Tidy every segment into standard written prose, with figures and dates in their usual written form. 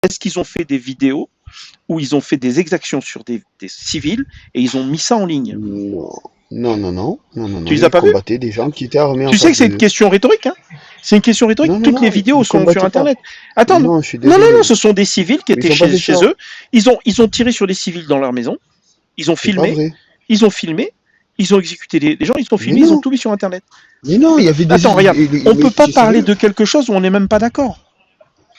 est-ce qu'ils ont fait des vidéos où ils ont fait des exactions sur des civils et ils ont mis ça en ligne? Non. Tu les as Ils pas vus? combattaient des gens qui étaient armés en Tu sais que face c'est une de... question rhétorique, hein? C'est une question rhétorique. Toutes les vidéos ils sont sur combattaient pas. Internet. Attends, Non, je suis non, désolé. ce sont des civils qui étaient Ils ont pas fait chez ça. eux. Ils ont tiré sur des civils dans leur maison. Ils ont C'est pas filmé. vrai. Ils ont filmé. Ils ont exécuté les gens. Ils ont Mais filmé. Ils ont non. tout mis sur Internet. Mais non, il y avait des... Attends, regarde. On peut pas C'est parler sérieux. de quelque chose où on n'est même pas d'accord.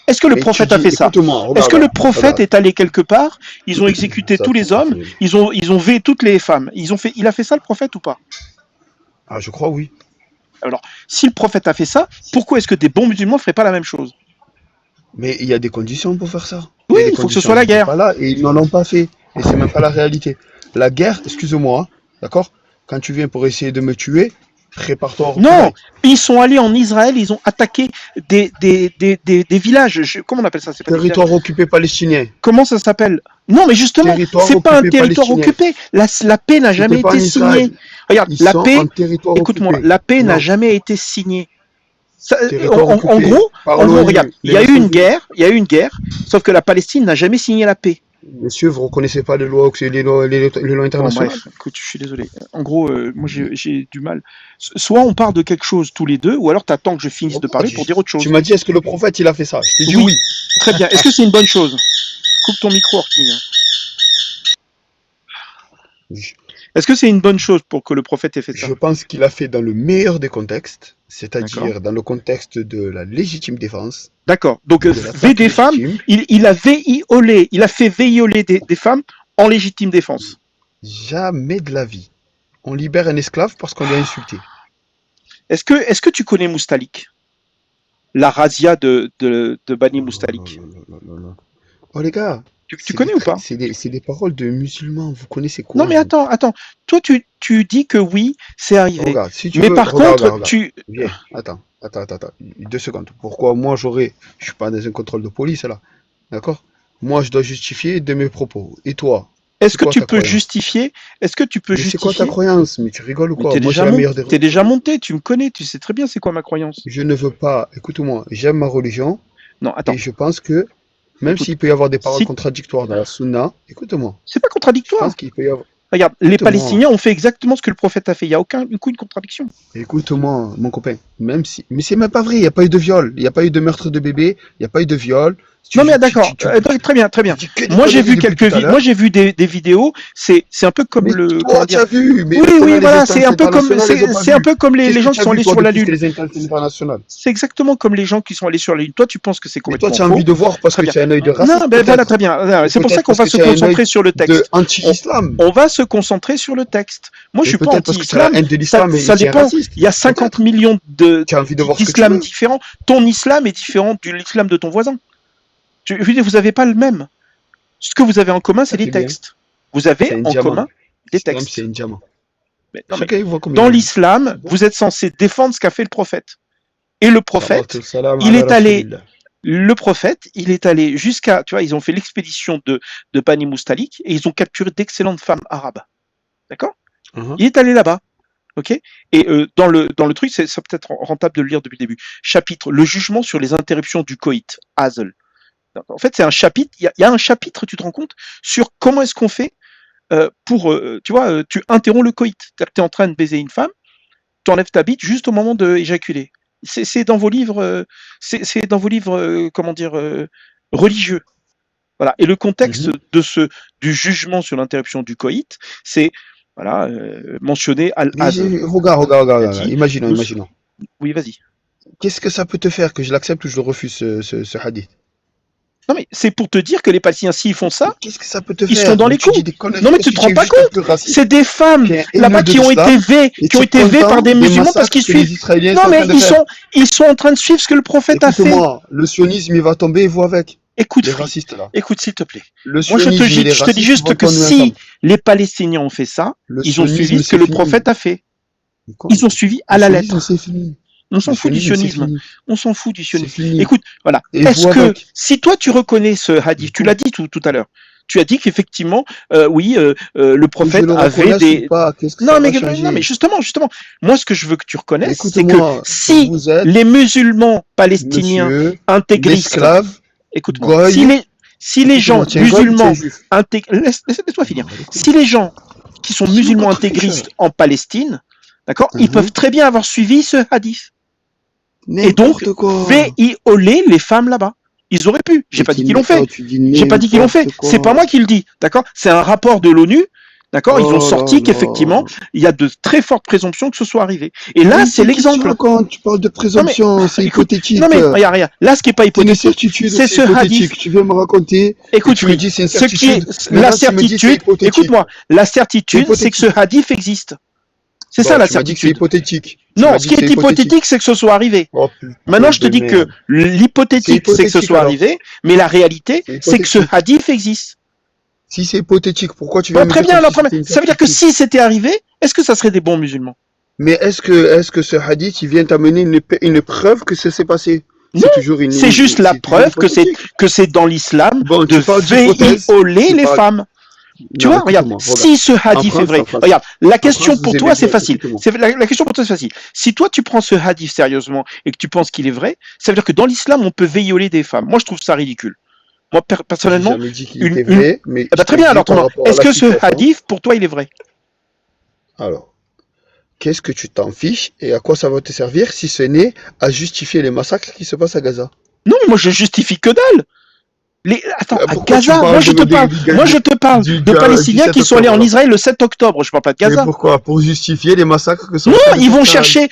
Est-ce que le Mais tu prophète a dis, fait ça? écoute-moi, Est-ce que le prophète regarde. est allé quelque part? Ils ont exécuté Ça, tous c'est les hommes. facile. Ils ont veillé toutes les femmes. Il a fait ça, le prophète, ou pas? Ah, je crois oui. Alors, si le prophète a fait ça, pourquoi est-ce que des bons musulmans ne feraient pas la même chose? Mais il y a des conditions pour faire ça. Oui, Et les il faut que ce conditions soit la n'étaient guerre. pas là et ils n'en ont pas fait. Et c'est même pas la réalité. La guerre, excuse-moi, d'accord? Quand tu viens pour essayer de me tuer, prépare-toi au Non, représailles. ils sont allés en Israël, ils ont attaqué des villages. Comment on appelle ça? C'est pas des villages. Territoire occupé palestinien. Comment ça s'appelle? Non, mais justement, Territoire c'est pas un occupé territoire palestinien. occupé. La paix n'a jamais C'était pas en été Israël. signée. Regarde, Ils la sont paix, en territoire écoute-moi, occupé. la paix n'a Non, jamais été signée. Ça, territoire en occupé gros, par l'ONU, regarde, il les y a eu Nations une Unies. guerre, sauf que la Palestine n'a jamais signé la paix. Monsieur, vous reconnaissez pas les lois Bon, internationales? bref, écoute, je suis désolé. En gros, moi, j'ai du mal. Soit on parle de quelque chose tous les deux, ou alors tu attends que je finisse de parler pour dire autre Tu chose. m'as dit, est-ce que le prophète, il a fait ça? Je t'ai dit Oui. oui. Très bien. Est-ce que c'est une bonne chose? Coupe ton micro, Orking. Est-ce que c'est une bonne chose pour que le prophète ait fait ça? Je pense qu'il a fait dans le meilleur des contextes, D'accord. c'est-à-dire dans le contexte de la légitime défense, D'accord. Donc, de V l'attaque des femmes, légitime. il a fait violer des femmes en légitime défense. Jamais de la vie. On libère un esclave parce qu'on l'a insulté. Est-ce que tu connais Moustalik? La razzia de Bani Moustalik. Oh les gars, Tu connais ou pas? c'est des paroles de musulmans. Vous connaissez quoi? Non, mais attends. Toi, tu dis que oui, c'est arrivé. Regarde, si tu Mais veux, par regarde, contre, regarde. tu... Viens, attends. 2 secondes. Pourquoi moi je suis pas dans un contrôle de police là, d'accord? Moi je dois justifier de mes propos. Et toi? Est-ce C'est que quoi tu ta peux croyance? justifier? Est-ce que tu peux Mais c'est quoi ta justifier? croyance? Mais tu rigoles ou Mais quoi? Moi j'ai la meilleure des t'es déjà monté, tu me connais, tu sais très bien c'est quoi ma croyance. Je ne veux pas, écoute-moi, j'aime ma religion Non, attends, et je pense que même écoute. s'il peut y avoir des paroles Si contradictoires dans la sunna, écoute-moi, c'est pas je contradictoire. pense qu'il peut y avoir... Regarde, les Écoute-moi, Palestiniens ont fait exactement ce que le prophète a fait. Il n'y a aucune contradiction. écoute-moi, mon copain, même si... Mais c'est même pas vrai, il n'y a pas eu de viol, il n'y a pas eu de meurtre de bébé, il n'y a pas eu de viol. Non mais d'accord, très bien. Moi j'ai vu moi j'ai vu des vidéos. C'est un peu comme mais le. toi, tu as vu, mais oui, voilà, c'est un peu comme les gens qui sont allés sur la Lune. C'est exactement comme les gens qui sont allés sur la Lune. Toi, tu penses que c'est complètement faux. Mais toi, tu as envie de voir parce que tu as un œil de raciste. Non, ben voilà, très bien. C'est pour ça qu'on va se concentrer sur le texte. Anti-islam. On va se concentrer sur le texte. Moi, je suis pas anti-islam. Ça dépend. Il y a 50 millions d'islam différents. Ton islam est différent de l'islam de ton voisin. Vous n'avez pas le même. Ce que vous avez en commun, c'est les textes. Vous avez en commun des textes. C'est un diamant. Dans l'islam, vous êtes censé défendre ce qu'a fait le prophète. Et le prophète, il est allé jusqu'à, tu vois, ils ont fait l'expédition de Bani Moustalik et ils ont capturé d'excellentes femmes arabes. D'accord? Il est allé là-bas. Ok? Et dans le truc, c'est peut-être rentable de le lire depuis le début. Chapitre, le jugement sur les interruptions du coït, Hazel. En fait, c'est un chapitre, il y a un chapitre, tu te rends compte, sur comment est-ce qu'on fait pour, tu vois, tu interromps le coït. C'est-à-dire que tu es en train de baiser une femme, tu enlèves ta bite juste au moment d'éjaculer. C'est dans vos livres, comment dire, religieux. Voilà. Et le contexte du jugement sur l'interruption du coït, c'est, voilà, mentionné al-Hazel. Regarde, imaginons. Oui, vas-y. Qu'est-ce que ça peut te faire que je l'accepte ou je le refuse, ce hadith? Non mais c'est pour te dire que les Palestiniens, s'ils font ça, qu'est-ce que ça peut te ils faire? sont dans les coups. Non mais tu te rends pas compte. C'est des femmes là-bas qui ont été vées par des musulmans parce qu'ils suivent. Non mais ils sont en train de suivre ce que le prophète a fait. Écoute-moi, le sionisme il va tomber et vous avec. Écoute, les racistes là. Écoute s'il te plaît. Moi je te dis juste que si les Palestiniens ont fait ça, ils ont suivi ce que le prophète a fait. Ils ont suivi à la lettre. On s'en fout du sionisme. On s'en fout du sionisme. Écoute, voilà. Est-ce que, si toi tu reconnais ce hadith, tu l'as dit tout à l'heure, tu as dit qu'effectivement, oui, le prophète avait des... Non mais justement, moi ce que je veux que tu reconnaisses, c'est que si les musulmans palestiniens intégristes... Écoute-moi, Si les gens musulmans laisse-moi finir. Si les gens qui sont musulmans intégristes en Palestine, d'accord, ils peuvent très bien avoir suivi ce hadith. Et donc, violer les femmes là-bas. Ils auraient pu. J'ai pas dit qu'ils l'ont fait. J'ai pas dit qu'ils l'ont fait. C'est pas moi qui le dis, d'accord? C'est un rapport de l'ONU. D'accord, ils ont sorti qu'effectivement, il y a de très fortes présomptions que ce soit arrivé. Et là, c'est l'exemple. Quand tu parles de présomption, c'est hypothétique. Non mais regarde. Là, ce qui est pas hypothétique, c'est ce hadith. Tu viens me raconter. Écoute, tu me dis c'est une certitude. La certitude. Écoute-moi. La certitude, c'est que ce hadith existe. C'est ça la certitude. C'est hypothétique. Non, ce qui est hypothétique, c'est que ce soit arrivé. Maintenant, je te dis que l'hypothétique, c'est que ce soit arrivé, mais la réalité, c'est que ce hadith existe. Si c'est hypothétique, pourquoi tu viens très bien, alors ça veut dire que si c'était arrivé, est-ce que ça serait des bons musulmans? Mais est-ce que ce hadith, il vient t'amener une preuve que ça s'est passé? C'est juste la preuve que c'est dans l'islam de violer les femmes. Tu vois, regarde, si ce hadith est vrai, regarde, la question pour toi, c'est facile. La question pour toi, c'est facile. Si toi, tu prends ce hadith sérieusement et que tu penses qu'il est vrai, ça veut dire que dans l'islam, on peut violer des femmes. Moi, je trouve ça ridicule. Moi, personnellement, très bien, alors, est-ce que ce hadith, pour toi, il est vrai? Alors, qu'est-ce que tu t'en fiches et à quoi ça va te servir si ce n'est à justifier les massacres qui se passent à Gaza? Non, mais moi, je justifie que dalle. Attends, à Gaza, moi je te parle de Palestiniens qui sont allés en Israël le 7 octobre, je parle pas de Gaza. Mais pourquoi? Pour justifier les massacres que sont... Non, ils vont chercher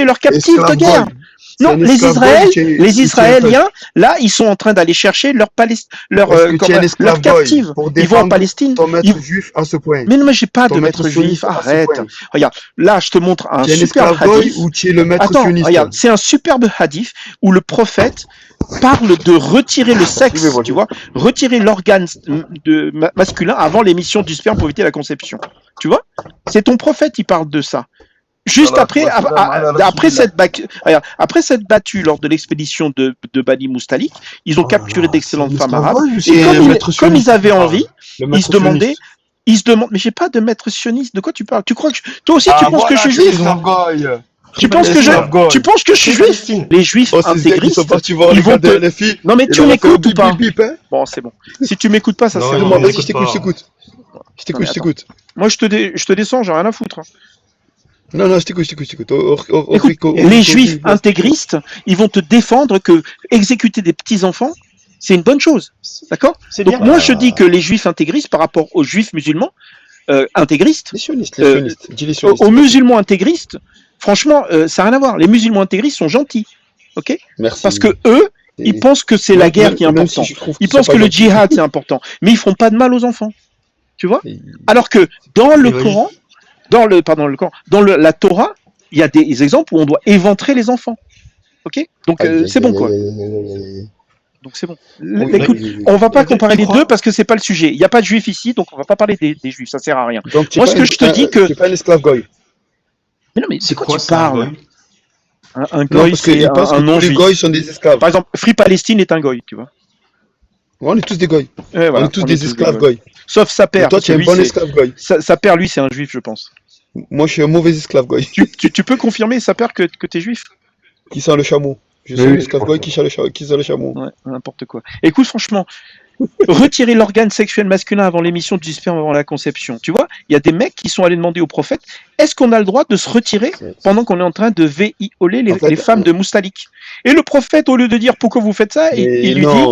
leurs captifs de guerre. Non, les Israéliens, là, ils sont en train d'aller chercher leurs captifs. Ils vont en Palestine. Ton maître juif à ce point. Mais non, mais j'ai pas de maître juif. Arrête. Regarde, là, je te montre un superbe hadith. Ou tu es le maître sioniste. Regarde, c'est un superbe hadith où le prophète parle de retirer le sexe, tu vois, retirer l'organe masculin avant l'émission du sperme pour éviter la conception. Tu vois? C'est ton prophète, il parle de ça. Juste après cette battue lors de l'expédition de Bani Moustalik, ils ont capturé d'excellentes femmes arabes. Et comme ils avaient envie, ils se demandent, mais j'ai pas de maître sioniste. De quoi tu parles? Tu crois que toi aussi tu penses que je suis juif? Tu penses que je suis juif? Les juifs intégristes, ils vont te... Non mais tu m'écoutes ou pas? Bon, c'est bon. Si tu m'écoutes pas, ça sert à rien. Je t'écoute. Moi, je te descends, j'ai rien à foutre. Non, je t'écoute. Écoute, les juifs intégristes, ils vont te défendre que exécuter des petits-enfants, c'est une bonne chose. D'accord? Donc moi, je dis que les juifs intégristes, par rapport aux juifs musulmans intégristes, aux musulmans intégristes, franchement, ça n'a rien à voir. Les musulmans intégristes sont gentils. Ok? Merci. Parce que eux, ils pensent que c'est la guerre qui est importante. Ils pensent que le djihad, c'est important. Mais ils font pas de mal aux enfants. Tu vois? Alors que dans le Coran, dans la Torah, il y a des exemples où on doit éventrer les enfants. Ok? Donc c'est bon quoi. Donc c'est bon. Écoute, on va pas comparer les deux parce que c'est pas le sujet. Il n'y a pas de juifs ici, donc on va pas parler des juifs. Ça sert à rien. Donc, moi, ce que je te dis que... Tu n'es pas un esclave goy. Mais non, mais c'est quoi tu parles? Un goy, c'est un non-juif. Les goys sont des esclaves. Par exemple, Free Palestine est un goy, tu vois. On est tous des goys. Voilà, on est tous des esclaves goy. Sauf sa père. Toi, tu es un bon esclave goy. Sa père, lui, c'est un juif, je pense. Moi, je suis un mauvais esclave goy. Tu peux confirmer, sa père, que tu es juif? Qui sent le chameau. Je suis un esclave goy qui sent le chameau. Ouais, n'importe quoi. Écoute, franchement, retirer l'organe sexuel masculin avant l'émission du sperme avant la conception. Tu vois, il y a des mecs qui sont allés demander au prophète, est-ce qu'on a le droit de se retirer pendant qu'on est en train de violer les femmes de Moustalik? Et le prophète, au lieu de dire pourquoi vous faites ça, il lui dit,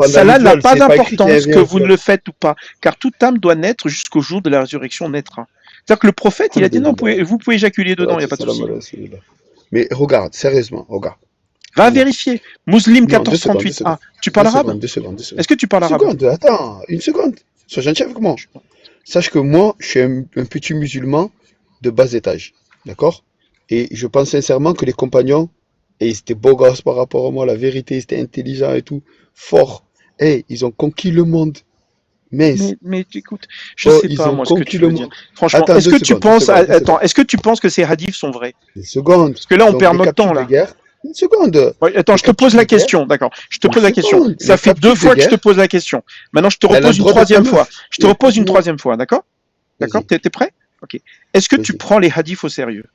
cela n'a pas d'importance que vous ne le faites ou pas, car toute âme doit naître jusqu'au jour de la résurrection naîtra. C'est-à-dire que le prophète, il a dit non, vous pouvez éjaculer dedans, il n'y a pas de souci. Mais regarde, sérieusement, regarde. Va vérifier. Muslim 1438A. Tu parles arabe? Est-ce que tu parles arabe? Attends, une seconde. Sois gentil avec moi. Sache que moi, je suis un petit musulman de bas étage. D'accord? Et je pense sincèrement que les compagnons, et ils étaient beaux gosses par rapport à moi, la vérité, ils étaient intelligents et tout, forts. Ils ont conquis le monde. Mais écoute, je sais pas moi ce que tu veux dire. Franchement, est-ce que tu penses que ces hadiths sont vrais? Une seconde. Parce que là, on perd notre temps là. Une seconde. Attends, je te pose la question, d'accord. Je te pose la question. Ça fait 2 fois que je te pose la question. Maintenant, je te repose une troisième fois. Je te repose une troisième fois, d'accord? D'accord? T'es prêt? Ok. Est-ce que tu prends les hadiths au sérieux?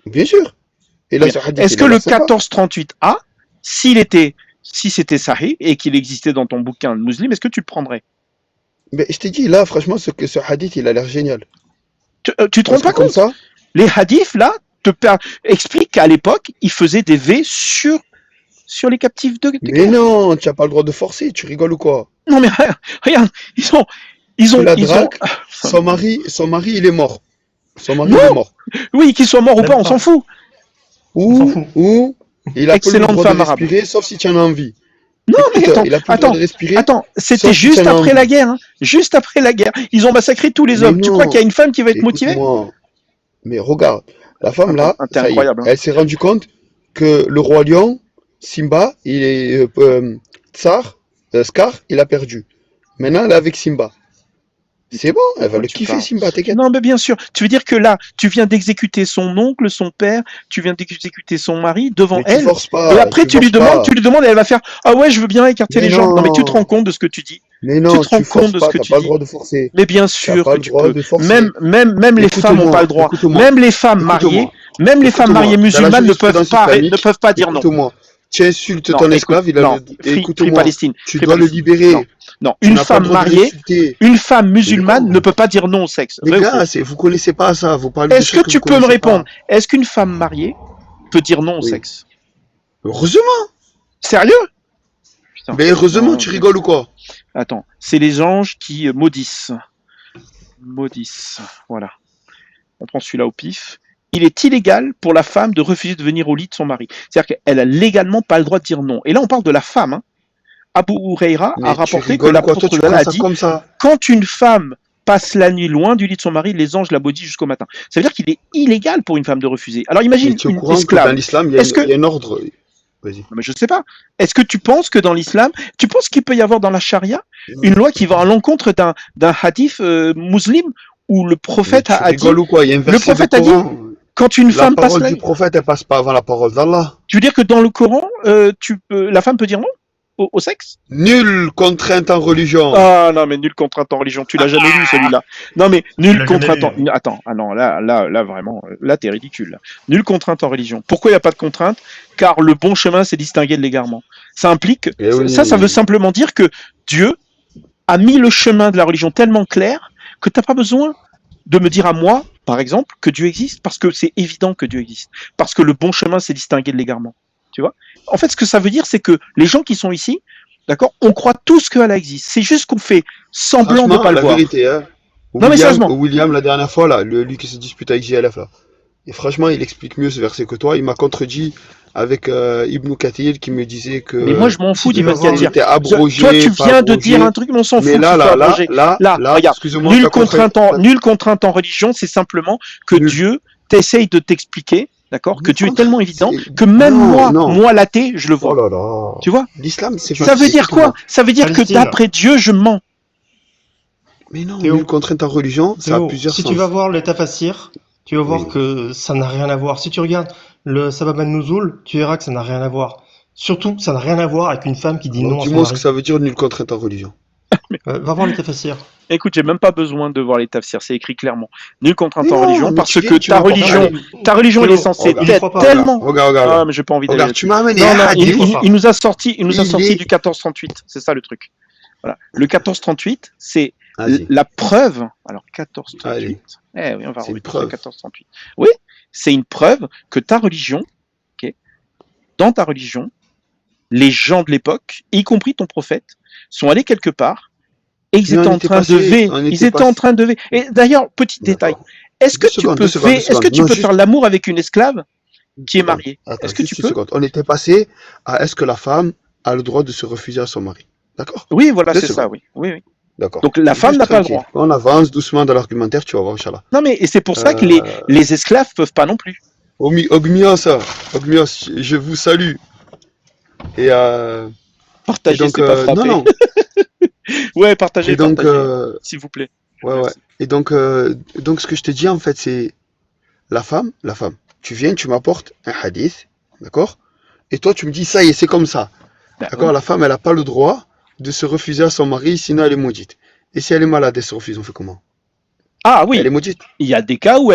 Bien sûr. Est-ce que le 1438A, s'il était si c'était sahih et qu'il existait dans ton bouquin musulman, est-ce que tu le prendrais? Mais je t'ai dit, là, franchement, ce hadith, il a l'air génial. Tu te rends Parce que pas comme compte? ça, Les hadiths, là, expliquent qu'à l'époque, ils faisaient des V sur les captifs de mais guerre. non, tu n'as pas le droit de forcer, tu rigoles ou quoi? Non, mais regarde, Tu la ils ont, dragues, son mari, il est mort. Son mari, non, il est mort. oui, qu'ils soient morts ou pas, Même on s'en pas. fout. On s'en fout. Ou, il a pas le Excellente droit de femme arabe. respirer, sauf si tu en as envie. Non, mais Écoute, attends, il a plus le droit attends, de respirer, attends, c'était sauf si tu juste en as après la envie. guerre, hein. Juste après la guerre. Ils ont massacré tous les Mais hommes. Tu crois qu'il y a non, une femme qui va être motivée? écoute-moi. Mais regarde, la femme Attends, là, t'es ça y est, incroyable, hein. elle s'est rendue compte que le roi lion, Simba, il est Tsar, Scar, il a perdu. Maintenant, elle est avec Simba. C'est bon, De elle va quoi le tu kiffer, parles? Simba, t'inquiète. Non, mais bien sûr. Tu veux dire que là, tu viens d'exécuter son oncle, son père, tu viens d'exécuter son mari devant Mais elle, et après tu forces tu pas. lui demandes, et elle va faire, ah ouais, je veux bien écarter Mais les jambes. Non, mais tu te rends non, compte de ce que tu dis. mais Tu non, te rends tu compte forces de ce pas, que t'as tu pas le dis. droit de forcer. Mais bien T'as sûr pas que le tu droit peux. de forcer. Même les femmes n'ont pas le droit. Écoute-moi, Même les femmes mariées, écoute-moi, même les femmes mariées écoute-moi. Dans la musulmanes jurisprudence ne islamique, peuvent pas dire non. écoute-moi. Tu insultes Non, ton écoute, esclave, non, Free écoute-moi. Palestine, Tu Free dois le Palestine. Non, libérer. non, Tu une n'as pas le femme droit de mariée, l'insulter. une femme Mais de musulmane ne quoi? peut pas dire non au sexe. Les Vrai ou faux? gars, vous connaissez pas ça. Vous parlez de Est-ce que choses que vous tu peux me connaissez répondre? pas. Est-ce qu'une femme mariée peut dire non au Oui. sexe? Heureusement. Sérieux? Putain. Mais heureusement, Non, tu rigoles ou quoi? attends, c'est les anges qui maudissent. Maudissent. Voilà. On prend celui-là au pif. Il est illégal pour la femme de refuser de venir au lit de son mari. C'est-à-dire qu'elle a légalement pas le droit de dire non. Et là, on parle de la femme, hein. Abu Huraira a Mais tu rapporté que rigoles ou quoi? Toi, l'apôtre tu d'Allah prends a ça dit, comme ça. quand une femme passe la nuit loin du lit de son mari, les anges la maudissent jusqu'au matin. Ça veut dire qu'il est illégal pour une femme de refuser. Alors Mais imagine tu es au une courant que dans esclave. l'islam, Est-ce que, il y a un ordre. Vas-y. non, mais je sais pas. Est-ce que tu penses que dans l'islam, tu penses qu'il peut y avoir dans la charia une loi qui va à l'encontre d'un hadith musulman où le Mais prophète tu a dit, rigoles ou quoi? Il y a un le verset du prophète a dit, Coran. quand une La femme passe parole la du nuit. prophète, elle passe pas avant la parole d'Allah. Tu veux dire que dans le Coran, la femme peut dire non au sexe? Nulle contrainte en religion. Ah non, mais nulle contrainte en religion. Tu l'as jamais lu celui-là. Non, mais Tu nulle l'as jamais contrainte lu. en. Attends, ah non, là vraiment, là t'es ridicule. Là. Nulle contrainte en religion. Pourquoi il n'y a pas de contrainte? Car le bon chemin, c'est distinguer de l'égarement. Ça implique. Eh Ça veut oui. simplement dire que Dieu a mis le chemin de la religion tellement clair que t'as pas besoin de me dire à moi, par exemple, que Dieu existe, parce que c'est évident que Dieu existe. Parce que le bon chemin, c'est distinguer de l'égarement. Tu vois? En fait, ce que ça veut dire, c'est que les gens qui sont ici, d'accord, on croit tous que Allah existe. C'est juste qu'on fait semblant de Franchement, pas le la voir. vérité, hein. Non, mais sérieusement. William, la dernière fois, là, lui qui se dispute avec JLF, là. Et franchement, il explique mieux ce verset que toi. Il m'a contredit avec Ibn Kathir qui me disait Mais moi, que je m'en Si fous tu d'Ibn vas voir Kathir. était abrogé, Toi, tu pas viens de dire un abrogé. truc, mais on s'en fout Mais que ce soit abrogé. Là, là, regarde, excuse-moi, nulle t'as contrainte en religion, c'est simplement que Nul. Dieu t'essaye de t'expliquer, d'accord, que Nulle Dieu est contrainte. tellement évident C'est- que même Non, non. moi l'athée, je le Oh vois. là là. Tu vois? L'islam, c'est Ça veut dire quoi? Ça veut dire que Palestine. d'après Dieu, je mens. Mais non, Théo. nulle contrainte en religion, ça a Théo, plusieurs si sens. tu vas voir les tafassirs, tu vas voir Oui. que ça n'a rien à voir. Si tu regardes le Sabab al-Nuzul, tu verras que ça n'a rien à voir. Surtout, ça n'a rien à voir avec une femme qui dit Alors, non à son dis-moi ce que mari. ça veut dire nulle contrainte en religion. Va voir les tafassirs. Écoute, j'ai même pas besoin de voir les tafsirs, c'est écrit clairement. Nulle contrainte Mais en non, religion, mais parce tu que viens, tu ta m'apportes religion, un- ta religion, elle est Théo, censée regarde, il y être croit pas. tellement. Regarde. Ah, mais j'ai pas envie d'aller Regarde, là-dessus. tu m'as amené Non, un non, hadith. il nous a sorti Il du est- 1438. C'est ça le truc. Voilà. Le 1438, c'est Vas-y. la preuve. Alors 1438. Allez. Eh oui, on va C'est une remettre preuve. le 1438. Oui, c'est une preuve que ta religion, ok, dans ta religion, les gens de l'époque, y compris ton prophète, sont allés quelque part et ils Mais étaient on en était train passé- de veiller. on Ils était étaient en passé- train de veiller. Et d'ailleurs, petit détail. D'accord. Est-ce que Deux tu secondes, peux deux secondes, deux est-ce que secondes. tu Non, peux juste- faire l'amour avec une esclave qui est mariée? Attends, Est-ce que juste tu une peux? seconde. On était passé à est-ce que la femme a le droit de se refuser à son mari? D'accord? Oui, voilà, Deux c'est ça, secondes. oui. Oui, oui. D'accord. Donc la femme Juste n'a pas le tranquille. droit. On avance doucement dans l'argumentaire, tu vas voir, Inch'Allah. Non, mais et c'est pour ça que Euh, les esclaves peuvent pas non plus. Ogmios, je vous salue. Et Partager, donc, c'est pas frapper. non. Ouais, partagez, Et donc, partagez, s'il vous plaît. ouais. Merci. Et donc, ce que je te dis, en fait, c'est la femme. Tu viens, tu m'apportes un hadith, d'accord? Et toi, tu me dis, ça y est, c'est comme ça. Ben, D'accord? oui. La femme, elle n'a pas le droit de se refuser à son mari, sinon elle est maudite. Et si elle est malade, elle se refuse, on fait comment? Ah oui, Elle est maudite. il y a des cas où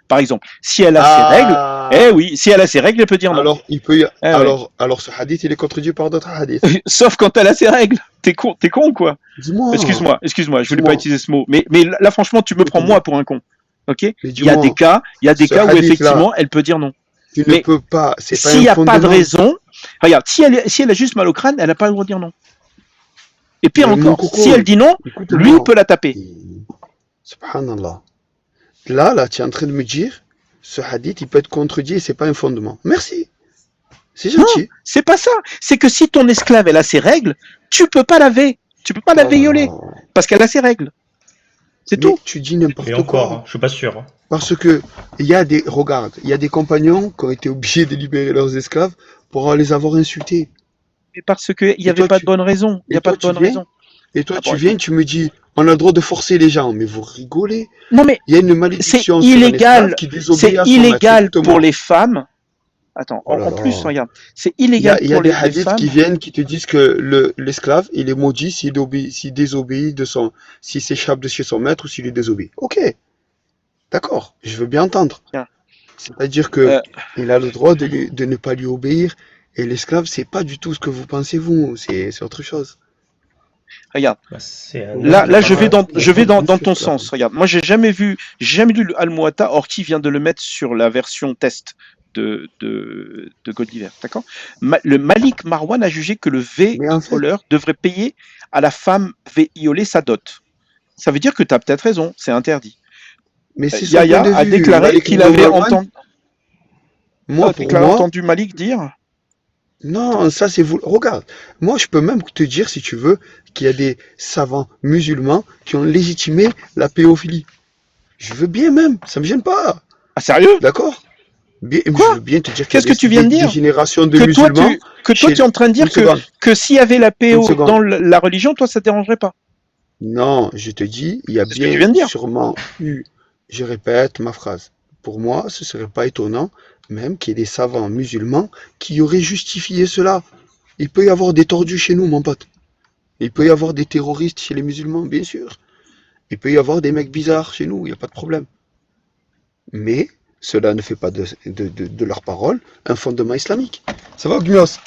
par exemple, si elle a ses règles, oui, si elle a ses règles, elle peut dire non. Alors, il peut y... Eh alors, ce hadith, il est contredit par d'autres hadiths. Sauf quand elle a ses règles. T'es con quoi. Dis-moi. Excuse-moi, je voulais pas utiliser ce mot. Mais là, franchement, tu me prends moi pour un con. Ok? Il y a des cas où effectivement, elle peut dire non. Tu ne peux pas. C'est pas s'il n'y a fondement. pas de raison, regarde, si elle a juste mal au crâne, elle n'a pas le droit de dire non. Et pire encore, si elle dit non, lui peut la taper. Subhanallah. Là, tu es en train de me dire, ce hadith, il peut être contredit et c'est pas un fondement. Merci. C'est gentil. Non, c'est pas ça. C'est que si ton esclave, elle a ses règles, tu peux pas laver. Tu peux pas la violer. Parce qu'elle a ses règles. C'est tout. Tu dis n'importe quoi. Et encore, je suis pas sûr. Parce que il y a des compagnons qui ont été obligés de libérer leurs esclaves pour les avoir insultés. Mais parce qu'il n'y avait pas de bonne raison. Il n'y a pas de bonne raison. Et toi, tu viens, tu me dis, on a le droit de forcer les gens. Mais vous rigolez. Non, mais il y a une malédiction c'est illégal. C'est illégal pour les femmes. Attends, en plus, regarde, c'est illégal pour les femmes. Il y a des hadiths qui viennent, qui te disent que l'esclave, il est maudit s'il désobéit s'il s'échappe de chez son maître ou s'il lui désobéit. Ok. D'accord, je veux bien entendre. C'est-à-dire que il a le droit de ne pas lui obéir, et l'esclave, c'est pas du tout ce que vous pensez vous, c'est autre chose. Regarde, là je vais dans ton sens. Regarde, moi j'ai jamais lu le Al-Muwatta, Orki vient de le mettre sur la version test de Goldiver, d'accord. Le Malik Marwan a jugé que le violeur devrait payer à la femme violée sa dot. Ça veut dire que tu as peut-être raison, c'est interdit. Mais c'est Yahya a déclaré qu'il avait entendu Malik dire. Non, ça c'est vous. Regarde, moi je peux même te dire, si tu veux, qu'il y a des savants musulmans qui ont légitimé la pédophilie. Je veux bien même, ça me gêne pas. Ah sérieux? D'accord. Quoi? Je veux bien te dire qu'est-ce que tu viens de dire? Des générations de musulmans. Toi tu es en train de dire que s'il y avait la PO dans la religion, toi ça te dérangerait pas? Non, je te dis, il y a bien sûrement eu, je répète ma phrase, pour moi ce serait pas étonnant même qu'il y ait des savants musulmans qui auraient justifié cela. Il peut y avoir des tordus chez nous, mon pote. Il peut y avoir des terroristes chez les musulmans, bien sûr. Il peut y avoir des mecs bizarres chez nous, il n'y a pas de problème. Mais cela ne fait pas de leur parole un fondement islamique. Ça va, Gmios?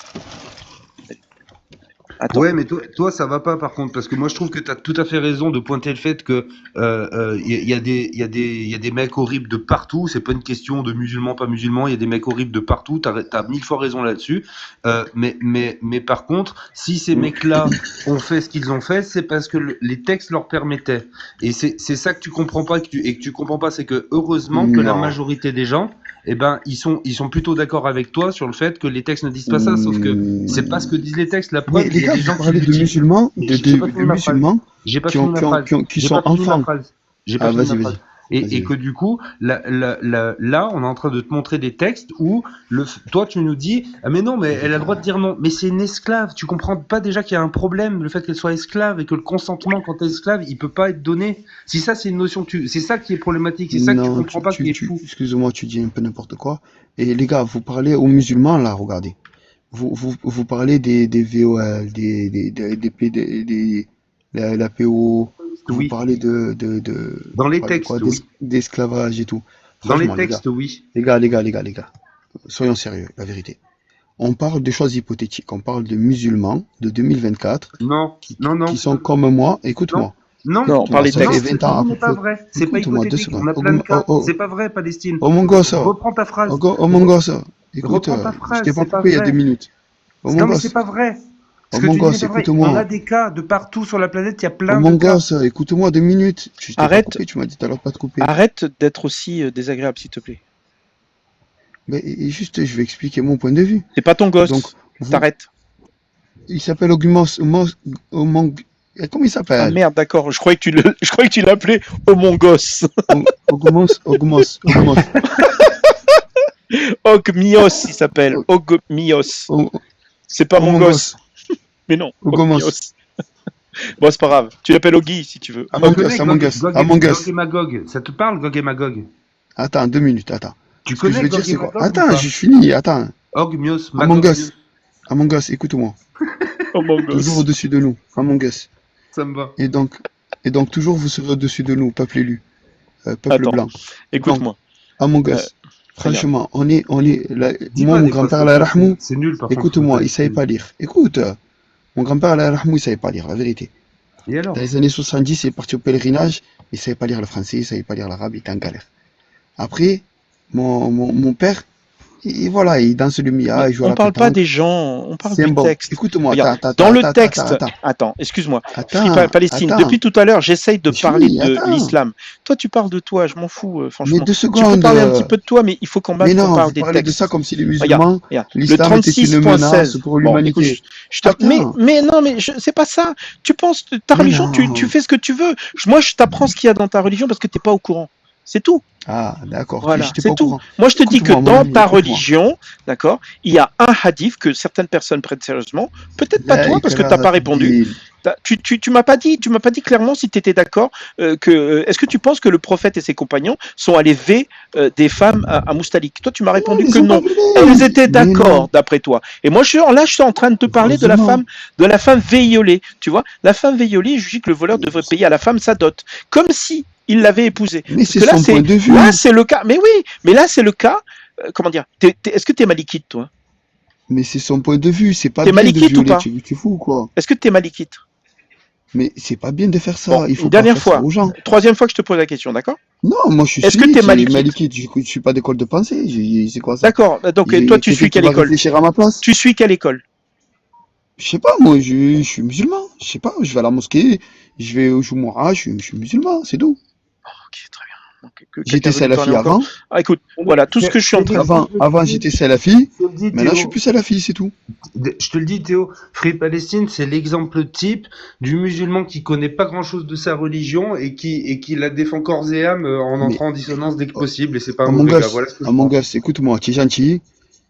Attends. Ouais, mais toi, ça va pas par contre, parce que moi je trouve que tu as tout à fait raison de pointer le fait que y a des mecs horribles de partout. C'est pas une question de musulmans, pas musulmans. Il y a des mecs horribles de partout. T'as 1000 fois raison là-dessus. Mais par contre, si ces mecs-là ont fait ce qu'ils ont fait, c'est parce que les textes leur permettaient. Et c'est ça que tu comprends pas et que tu comprends pas, c'est que heureusement que la majorité des gens, eh ben, ils sont plutôt d'accord avec toi sur le fait que les textes ne disent pas ça, sauf que c'est pas ce que disent les textes. La preuve, les gars, vous parlez de musulmans, qui sont enfants. J'ai pas fini ma phrase. Et que du coup, là, on est en train de te montrer des textes où toi, tu nous dis, ah mais non, mais elle a le droit de dire non. Mais c'est une esclave. Tu comprends pas déjà qu'il y a un problème, le fait qu'elle soit esclave et que le consentement quand t'es esclave, il peut pas être donné. Si ça, c'est une notion, c'est ça qui est problématique. C'est ça que tu comprends pas, qui est fou. Excuse-moi, tu dis un peu n'importe quoi. Et les gars, vous parlez aux musulmans là, regardez. Vous parlez des VOL, la PO. Vous parlez dans les textes, d'esclavage et tout. Dans les textes, oui. Les gars. Soyons sérieux, la vérité. On parle de choses hypothétiques. On parle de musulmans de 2024. Non. Qui sont comme moi. Écoute-moi. Non, on parle des textes. C'est pas vrai. C'est pas hypothétique. On a plein de cas. C'est pas vrai, Palestine. Oh mon gosse. Reprends ta phrase. Oh mon gosse. Écoute, je t'ai pas coupé il y a 2 minutes. Non, mais c'est pas vrai. Oh mon gosse, écoute-moi. On a des cas de partout sur la planète, il y a plein de cas. Oh mon gosse, écoute-moi 2 minutes. Arrête. Coupé, tu m'as dit tout à l'heure pas de couper. Arrête d'être aussi désagréable, s'il te plaît. Mais juste, je vais expliquer mon point de vue. C'est pas ton gosse. Donc, t'arrêtes. Il s'appelle Ogumos. Comment il s'appelle? Ah merde, d'accord. Je croyais que tu l'appelais Omongos. Ogumos. Ogmios, il s'appelle. Ogmios. C'est pas mon gosse. Mais non. Ogomos. Bon, c'est pas grave. Tu l'appelles Ogi si tu veux. Among Us. Gog et Magog. Ça te parle, Gog et Magog? Attends, 2 minutes, attends. Tu connais Gog et Magog? Attends, j'ai fini, attends. Ogmios, Magog. Among Us, écoute-moi. Toujours au-dessus de nous, Among Us. Ça me va. Et donc toujours vous serez au-dessus de nous, peuple élu. peuple Attends, blanc. Donc, écoute-moi. Among Euh, Us, regarde. franchement, Dis moi, pas mon des fausses grand-père, Allah nouvelles, yarhamou, c'est nul par contre. écoute-moi, il savait pas lire. Écoute, mon grand-père, Allah yarhamou, il savait pas lire, la vérité. Et alors? Dans les années 70, il est parti au pèlerinage, il savait pas lire le français, il savait pas lire l'arabe, il était en galère. Après, mon père, voilà, il danse le Mais Mia, il joue à on la parle pas des pétanque. gens, on parle C'est un du bon. texte. Écoute-moi, Regarde, attends, dans attends, le attends, texte, attends, attends, excuse-moi, attends, Palestine, attends. depuis tout à l'heure, j'essaye de Je parler finis, de attends. l'islam. Toi, tu parles de toi, je m'en fous, Mais franchement. 2 Tu peux secondes. parler un petit peu de toi, mais il faut quand Mais même qu'on non, parle vous des parlez de ça textes. comme si les Regarde, musulmans, regarde, le l'islam était une menace 36.16. pour Bon, écoute, l'humanité. mais, Attends, non, mais c'est pas ça. Tu penses, ta mais religion, tu non. fais ce que tu veux. Moi, je t'apprends ce qu'il y a dans ta religion parce que t'es pas au courant. C'est tout. Ah, d'accord, Voilà, j'étais pas c'est au tout. courant. Moi, je te dis que Écoute-moi, mon dans ami, ta écoute-moi. religion, d'accord, il y a un hadith que certaines personnes prennent sérieusement. Peut-être pas La toi, parce que t'as ikraha pas fi répondu. ddin. Tu m'as pas dit clairement si tu étais d'accord que. Est-ce que tu penses que le prophète et ses compagnons sont allés veiller des femmes à Moustalik? Toi, tu m'as Mais non, répondu ils que sont pas non. Elles venus. étaient Mais d'accord, non, d'après toi. Et moi, je suis en train de te parler heureusement. de la femme violée. Tu vois, la femme violée, je dis que le voleur devrait payer à la femme sa dot, comme si il l'avait épousée. Mais Parce c'est que son point de vue. là, c'est le cas. Mais oui, mais là, c'est le cas. Comment dire? Est-ce que tu es malikite, toi? Mais c'est son point de vue. C'est pas T'es bien de malikite ou violer. pas? Tu fous ou quoi? Est-ce que tu es malikite? Mais c'est pas bien de faire Bon, ça. Il une faut pas dernière faire ça fois, aux gens. troisième fois que je te pose la question, d'accord? Non, moi je suis Est-ce que tu es sunnite, j'ai malikite? malikite, je suis pas d'école de pensée. C'est quoi ça? D'accord, donc toi, J'ai tu quelqu'un suis qui quelle va école? réfléchir à ma place. Tu suis quelle école? Je sais pas, moi je suis musulman. Je sais pas, je vais à la mosquée, je vais au Jumu'ah, je suis musulman, c'est tout. Ok, très bien. Donc, que quelqu'un J'étais veut lui parler salafi encore? avant. Ah, écoute, voilà, tout ce que je suis en train de dire. Avant j'étais salafi. Je te le dis, Maintenant je suis Théo. plus salafi, c'est tout. Je te le dis, Théo. Free Palestine, c'est l'exemple type du musulman qui connaît pas grand-chose de sa religion et qui la défend corps et âme en Mais entrant en dissonance dès que possible. Et c'est pas un Among mauvais gars. Us, Voilà ce que je Among pense. Us, écoute-moi, tu es gentil,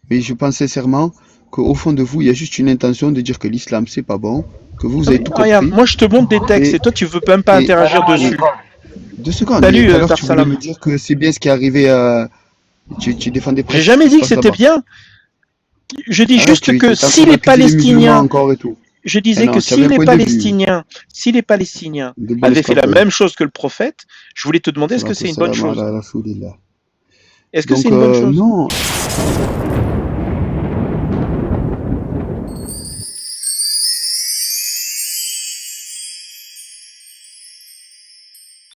mais je pense sincèrement qu'au fond de vous, il y a juste une intention de dire que l'islam c'est pas bon, que vous Non, avez mais tout regarde, compris. moi je te montre des textes Et, et toi tu veux même pas et, interagir et dessus. 2 secondes, mais Salut tout à l'heure tu voulais Darsalam. me dire que c'est bien ce qui est arrivé, tu défendais J'ai presque ce jamais qui se dit que passe c'était là-bas. bien. Je dis Ah non, juste tu que étais en si train les d'accuser les musulmans Palestiniens, encore et tout. je Ah disais que non, tu avais un point de vue, si les Palestiniens de bon avaient fait la escapade. même chose que le prophète, je voulais te demander est-ce que Salatu c'est une bonne salam chose? ala rasoulillah. Est-ce que c'est Donc, une bonne chose? non,